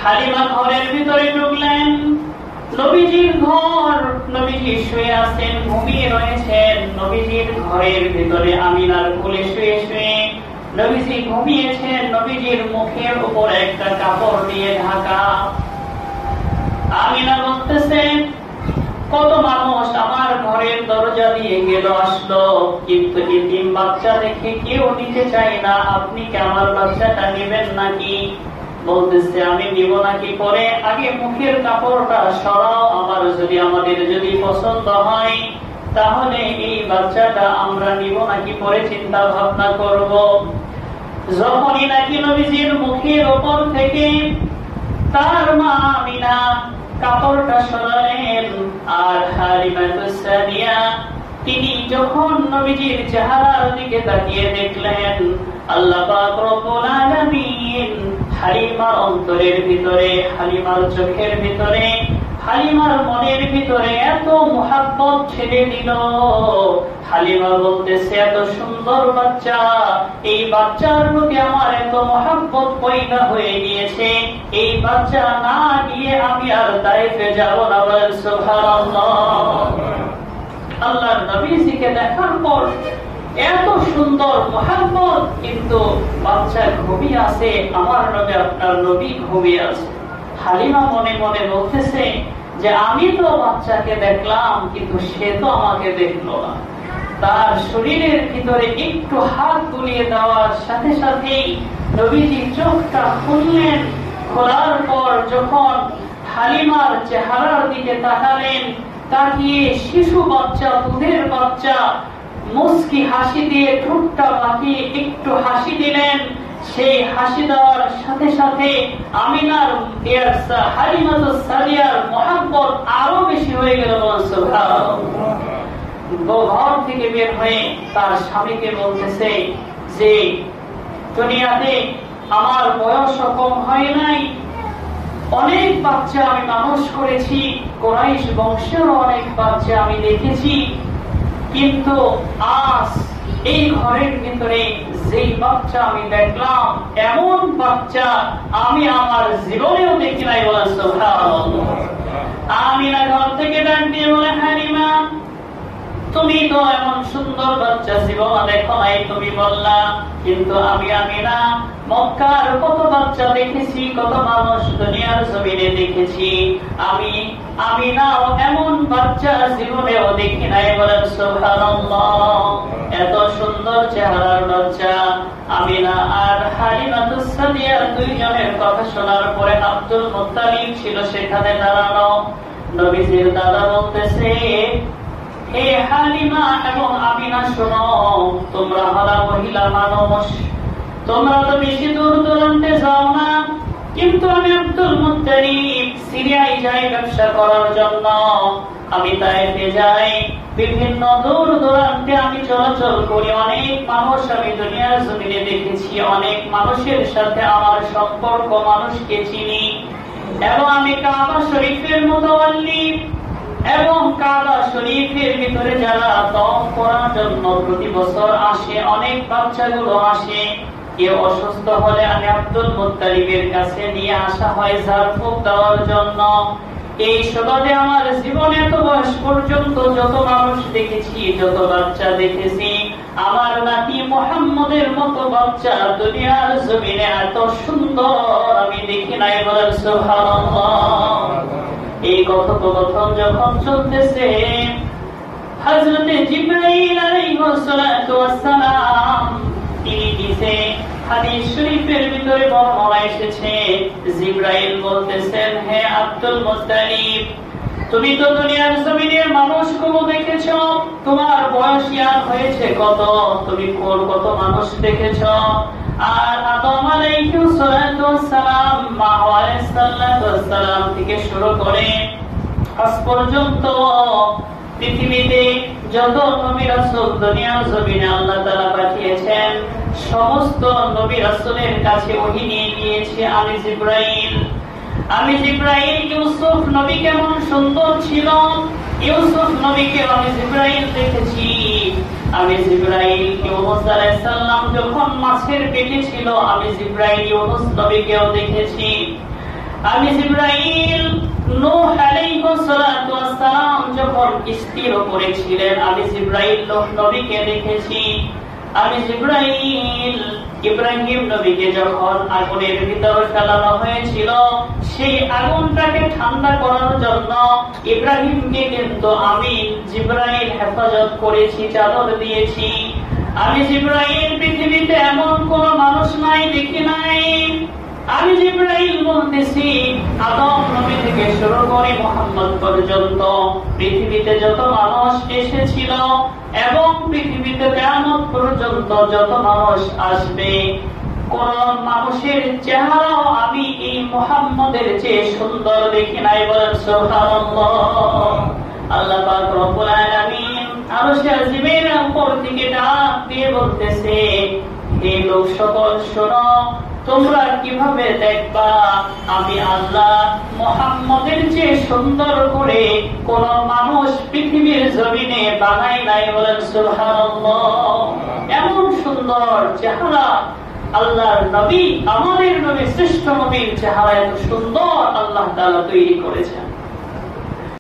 হালিমা ঘরের ভিতরে ঢুকলেন। নবীজির ঘর, নবীজি শুয়ে আছেন, ঘুমিয়ে রয়েছেন। নবীজির ঘরের ভিতরে আমিনার কোলে শুয়ে শুয়ে নবীজি ঘুমিয়েছেন। নবীজির মুখের উপর একটা কাপড় দিয়ে ঢাকা। আমিনা বলতেছেন, কত মানুষ আমার ঘরের দরজা দিয়ে গেল আসলো, কিন্তু এতিম বাচ্চা দেখে কেউ নিতে চায় না, আপনি কি আমার বাচ্চাটা নেবেন নাকি? বলতেছে, আমি নিব নাকি পরে, আগে মুখের কাপড়টা সরাও, আমাদের যদি পছন্দ হয় তাহলে এই বাচ্চাটা আমরা নিব নাকি পরে চিন্তা ভাবনা করব। যখনই নাকি নবীজির মুখের উপর থেকে তার মা আমিনা কাপড়টা সরালেন, আর হালিমাতুস সাদিয়া তিনি যখন নবীজির চেহারার দিকে তাকিয়ে দেখলেন, আল্লাহ পাক রব্বুল আলামিন হালিমার অন্তরের ভিতরে, হালিমার চোখের ভিতরে, হালিমার মনের ভিতরে এত মুহাব্বত ছেড়ে দিল। হালিমা বলতেছে, এত সুন্দর বাচ্চা, এই বাচ্চার প্রতি আমার এত মুহাব্বত পয়দা হয়ে গিয়েছে, এই বাচ্চা না নিয়ে আমি আর তায়েফে যাব না। বলেন সুবহানাল্লাহ। আল্লাহর নবীজিকে দেখার পর এত সুন্দর মুহাব্বত, কিন্তু বাচ্চা ঘুমিয়ে আছে, আমার নবী আপনার নবী ঘুমিয়ে আছে। হালিমা মনে মনে বলতেছে যে আমি তো বাচ্চাকে দেখলাম, কিন্তু সে তো আমাকে দেখলো না। তার শরীরের ভিতরে একটু হাত বুলিয়ে দেওয়ার সাথে সাথেই নবীজি চোখটা খুললেন। খোলার পর যখন হালিমার চেহারার দিকে তাকালেন, তাকিয়ে শিশু বাচ্চা, দুধের বাচ্চা মুস্কি হাসি দিয়ে ঠোঁটটা বাঁকিয়ে একটু হাসি দিলেন। সেই হাসি দেওয়ার সাথে সাথে আমিনার হালিমাতুস সাদিয়ার মুহাব্বত আরো বেশি হয়ে গেল। সুবহানাল্লাহ। ঘর থেকে বের হয়ে তার স্বামীকে বলতেছে যে দুনিয়াতে আমার বয়স কম হয় নাই, অনেক বাচ্চা আমি মানুষ করেছি, কুরাইশ বংশের অনেক বাচ্চা আমি দেখেছি, কিন্তু আজ এই ঘরের ভিতরে যেই বাচ্চা আমি দেখলাম, এমন বাচ্চা আমি আমার জীবনেও দেখি নাই। বলেন সুবহানাল্লাহ। আমিনা ঘর থেকে ডাক দিয়ে বলে, হালিমা তুমি তো এমন সুন্দর বাচ্চা জীবনে দেখো নাই, তুমি বললা, কিন্তু আমি আমিনা মক্কার কত বাচ্চা দেখেছি, কত মানুষ দুনিয়ার জমিনে দেখেছি, আমি আমিনাও এমন বাচ্চা জীবনেও দেখি নাই। বলেন সুবহানাল্লাহ। এত সুন্দর চেহারার বাচ্চা। আমিনা আর হালিমাতুস সাদিয়া দুইজনের কথা শোনার পরে আব্দুল মুত্তালিব ছিল সেখানে দাঁড়ানো। নবীজির দাদা বলতেছে, হে হালিমা এবং আমিনা শোনো, তোমরা হলা মহিলা মানুষ, তোমরা তো বেশি দূর দূরান্তে যাও না, কিন্তু আমি আব্দুল মুত্তালিব সিরিয়ায় যাই ব্যবসা করার জন্য, আমি তায়েফে যাই, বিভিন্ন দূর দূরান্তে আমি চলাচল করি, অনেক মানুষ আমি দুনিয়ার জমিনে দেখেছি, অনেক মানুষের সাথে আমার সম্পর্ক, মানুষকে চিনি, এবং আমি কাবা শরীফের মুতাওয়াল্লি এবং কাবা শরীফের ভিতরে যারা তওয়াফ করার জন্য প্রতি বছর আসে, অনেক বাচ্চাগুলো আসে, কেউ অসুস্থ হলে আমি আব্দুল মুত্তালিবের কাছে নিয়ে আসা হয় ঝাড়ফুঁক দেওয়ার জন্য। এই সুবাদে আমার জীবনে এত বয়স পর্যন্ত যত মানুষ দেখেছি, যত বাচ্চা দেখেছি, আমার নাতি মুহাম্মদের মতো বাচ্চা দুনিয়ার জমিনে এত সুন্দর আমি দেখি নাই। বলেন সুবহানাল্লাহ। এই কথোপকথন যখন চলতেছে, হযরতে জিবরাইল আলাইহিস সালাতু ওয়াস সালাম তিনি দিছে হাদিস শরীফের ভিতরে বর্ণনা এসেছে, জিবরাইল বলতেছেন, হে আব্দুল মুত্তালিব, তুমি তো দুনিয়ার জমিনের মানুষগুলো দেখেছো, তোমার বয়স ইয়ার হয়েছে কত, তুমি কত মানুষ দেখেছো, আর আদম আলাইহিস সালাতু ওয়াস সালাম, হাওয়া আলাইহিস সালাতু ওয়াস সালাম থেকে শুরু করে আজ পর্যন্ত পৃথিবীতে যত নবী রাসূল দুনিয়ার জমিনে আল্লাহ তাআলা পাঠিয়েছেন, সমস্ত নবী রাসূলের কাছে ওহী নিয়ে গিয়েছে আমি জিবরাইল। আমি জিবরাইল ইউসুফ নবী কেমন সুন্দর ছিল, ইউসুফ নবীকে আমি জিবরাইল দেখেছি। আমি জিবরাইল ইউনুস আলাইহিস সালাম যখন মাছের পেটে ছিল, আমি জিবরাইল ইউনুস নবীকেও দেখেছি। আমি জিবরাইল নূহ আলাইহিস সালাতু ওয়াস সালাম যখন কিস্তির উপরে ছিলেন, আমি জিবরাইল নূহ নবীকে দেখেছি। আমি জিবরাইল ইব্রাহিম নবীকে যখন আগুনের ভিতরে ফেলানো হয়েছিল, সেই আগুনটাকে ঠান্ডা করার জন্য ইব্রাহিমকে কিন্তু আমি জিবরাইল হেফাজত করেছি, চাদর দিয়েছি। আমি জিবরাইল পৃথিবীতে এমন কোন মানুষ নাই, দেখি নাই। আমি জিবরাইল বলতেছি, আদম নবী থেকে শুরু করে মুহাম্মদ পর্যন্ত পৃথিবীতে যত মানুষ এসেছিল এবং পৃথিবীতে কিয়ামত পর্যন্ত যত মানুষ আসবে, কোন মানুষের চেহারাও আমি এই মুহাম্মদের চেয়ে সুন্দর দেখি নাই। বলেন সুবহানাল্লাহ। আল্লাহ পাক রব্বুল আলামিন আরশের আজিমের উপর থেকে ডাক দিয়ে বলতেছে, হে লোক সকল শোনো, তোমরা কিভাবে দেখবা আমি আল্লাহ মুহাম্মদের চেয়ে সুন্দর করে কোন মানুষ পৃথিবীর জমিনে বানাই নাই। বলেন সুবহানাল্লাহ। এমন সুন্দর চেহারা আল্লাহর নবী, আমাদের নবী, শ্রেষ্ঠ নবীর চেহারা এত সুন্দর আল্লাহ তাআলা তৈরি করেছেন।